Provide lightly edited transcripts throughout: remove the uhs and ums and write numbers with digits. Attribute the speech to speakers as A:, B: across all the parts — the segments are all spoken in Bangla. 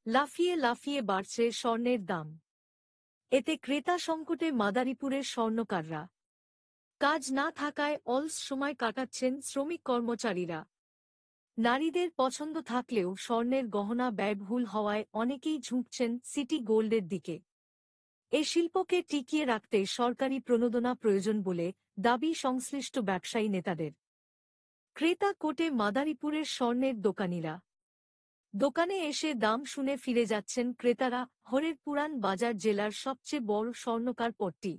A: লাফিয়ে লাফিয়ে বাড়ছে স্বর্ণের দাম। এতে ক্রেতা সংকটে মাদারীপুরের স্বর্ণকাররা। কাজ না থাকায় অলস সময় কাটাচ্ছেন শ্রমিক কর্মচারীরা। নারীদের পছন্দ থাকলেও স্বর্ণের গহনা ব্যয়বহুল হওয়ায় অনেকেই ঝুঁকছেন সিটি গোল্ডের দিকে। এ শিল্পকে টিকিয়ে রাখতে সরকারি প্রণোদনা প্রয়োজন বলে দাবি সংশ্লিষ্ট ব্যবসায়ী নেতাদের। ক্রেতা কোটে মাদারীপুরের স্বর্ণের দোকানিরা। দোকানে এসে দাম শুনে ফিরে যাচ্ছেন ক্রেতারা। হরেরপুরান বাজার জেলার সবচেয়ে বড় স্বর্ণকার পট্টি,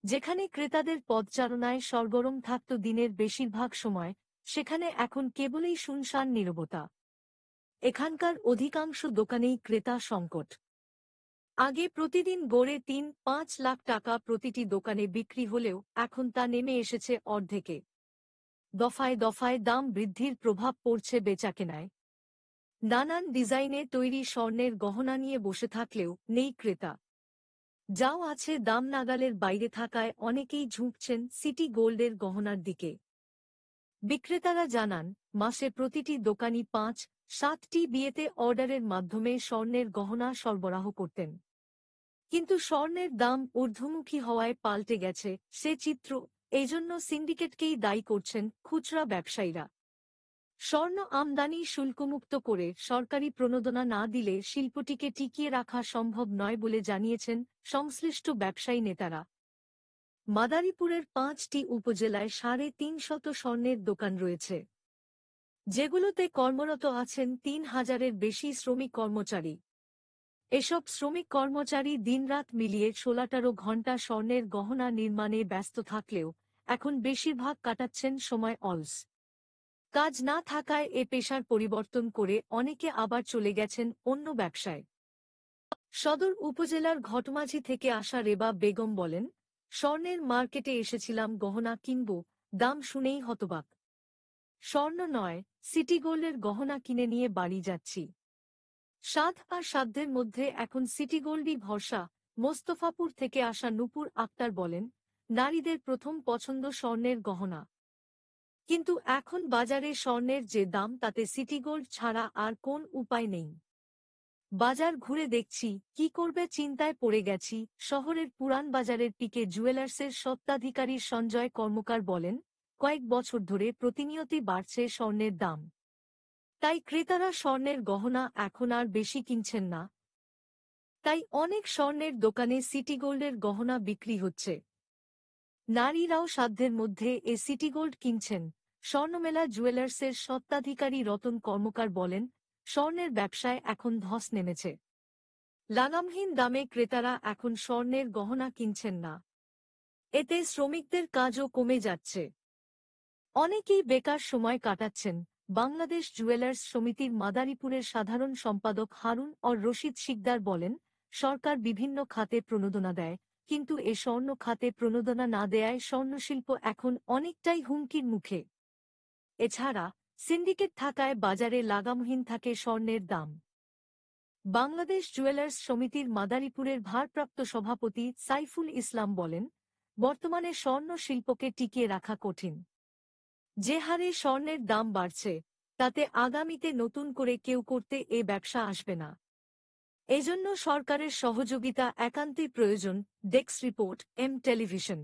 A: যেখানে ক্রেতাদের পদচারণায় সরগরম থাকত দিনের বেশিরভাগ সময়, সেখানে এখন কেবলই শুনশান নীরবতা। এখানকার অধিকাংশ দোকানেই ক্রেতা সংকট। আগে প্রতিদিন গড়ে ৩-৫ লাখ টাকা প্রতিটি দোকানে বিক্রি হলেও এখন তা নেমে এসেছে অর্ধেকে। দফায় দফায় দাম বৃদ্ধির প্রভাব পড়ছে বেচাকেনায়। নানান ডিজাইনে তৈরি স্বর্ণের গহনা নিয়ে বসে থাকলেও নেই ক্রেতা। যাও আছে দাম নাগালের বাইরে থাকায় অনেকেই ঝুঁকছেন সিটি গোল্ডের গহনার দিকে। বিক্রেতারা জানান, মাসে প্রতিটি দোকানি ৫-৭টি বিয়েতে অর্ডারের মাধ্যমে স্বর্ণের গহনা সরবরাহ করতেন। কিন্তু স্বর্ণের দাম ঊর্ধ্বমুখী হওয়ায় পাল্টে গেছে সে চিত্র। এজন্য সিন্ডিকেটকেই দায়ী করছেন খুচরা ব্যবসায়ীরা। স্বর্ণ আমদানি শুল্কমুক্ত করে সরকারি প্রণোদনা না দিলে শিল্পটিকে টিকিয়ে রাখা সম্ভব নয় বলে জানিয়েছেন সংশ্লিষ্ট ব্যবসায়ী নেতারা। মাদারীপুরের ৫টি উপজেলায় ৩৫০ স্বর্ণের দোকান রয়েছে, যেগুলোতে কর্মরত আছেন ৩,০০০-এর বেশি শ্রমিক কর্মচারী। এসব শ্রমিক কর্মচারী দিনরাত মিলিয়ে ১৬-১৮ ঘণ্টা স্বর্ণের গহনা নির্মাণে ব্যস্ত থাকলেও এখন বেশিরভাগ কাটাচ্ছেন সময় অলস। কাজ না থাকায় এ পেশার পরিবর্তন করে অনেকে আবার চলে গেছেন অন্য ব্যবসায়। সদর উপজেলার ঘটমাঝি থেকে আসা রেবা বেগম বলেন, স্বর্ণের মার্কেটে এসেছিলাম গহনা কিনব, দাম শুনেই হতবাক। স্বর্ণ নয়, সিটি গোল্ডের গহনা কিনে নিয়ে বাড়ি যাচ্ছি। সাধ আর সাধ্যের মধ্যে এখন সিটি গোল্ডই ভরসা। মোস্তফাপুর থেকে আসা নূপুর আক্তার বলেন, নারীদের প্রথম পছন্দ স্বর্ণের গহনা। কিন্তু এখন বাজারে স্বর্ণের যে দাম তাতে সিটি গোল্ড ছাড়া আর কোন উপায় নেই। বাজার ঘুরে দেখছি, কি করবে চিন্তায় পড়ে গেছি। শহরের পুরান বাজারের পিকে জুয়েলার্সের স্বত্বাধিকারী সঞ্জয় কর্মকার বলেন, কয়েক বছর ধরে প্রতিনিয়তই বাড়ছে স্বর্ণের দাম। তাই ক্রেতারা স্বর্ণের গহনা এখন আর বেশি কিনছেন না। তাই অনেক স্বর্ণের দোকানে সিটি গোল্ডের গহনা বিক্রি হচ্ছে। নারীরাও সাধ্যের মধ্যে এ সিটি গোল্ড কিনছেন। স্বর্ণমেলা জুয়েলার্সের স্বত্বাধিকারী রতন কর্মকার বলেন, স্বর্ণের ব্যবসায় এখন ধস নেমেছে। লাগামহীন দামে ক্রেতারা এখন স্বর্ণের গহনা কিনছেন না। এতে শ্রমিকদের কাজও কমে যাচ্ছে। অনেকেই বেকার সময় কাটাচ্ছেন। বাংলাদেশ জুয়েলার্স সমিতির মাদারীপুরের সাধারণ সম্পাদক হারুন অর রশিদ শিকদার বলেন, সরকার বিভিন্ন খাতে প্রণোদনা দেয়, কিন্তু এ স্বর্ণ খাতে প্রণোদনা না দেয়ায় স্বর্ণশিল্প এখন অনেকটাই হুমকির মুখে। এছাড়া সিন্ডিকেট থাকায় বাজারে লাগামহীন থাকে স্বর্ণের দাম। বাংলাদেশ জুয়েলার্স সমিতির মাদারীপুরের ভারপ্রাপ্ত সভাপতি সাইফুল ইসলাম বলেন, বর্তমানে স্বর্ণ শিল্পকে টিকিয়ে রাখা কঠিন। যে হারে স্বর্ণের দাম বাড়ছে, তাতে আগামীতে নতুন করে কেউ করতে এ ব্যবসা আসবে না। এজন্য সরকারের সহযোগিতা একান্তই প্রয়োজন। Desk report, M television.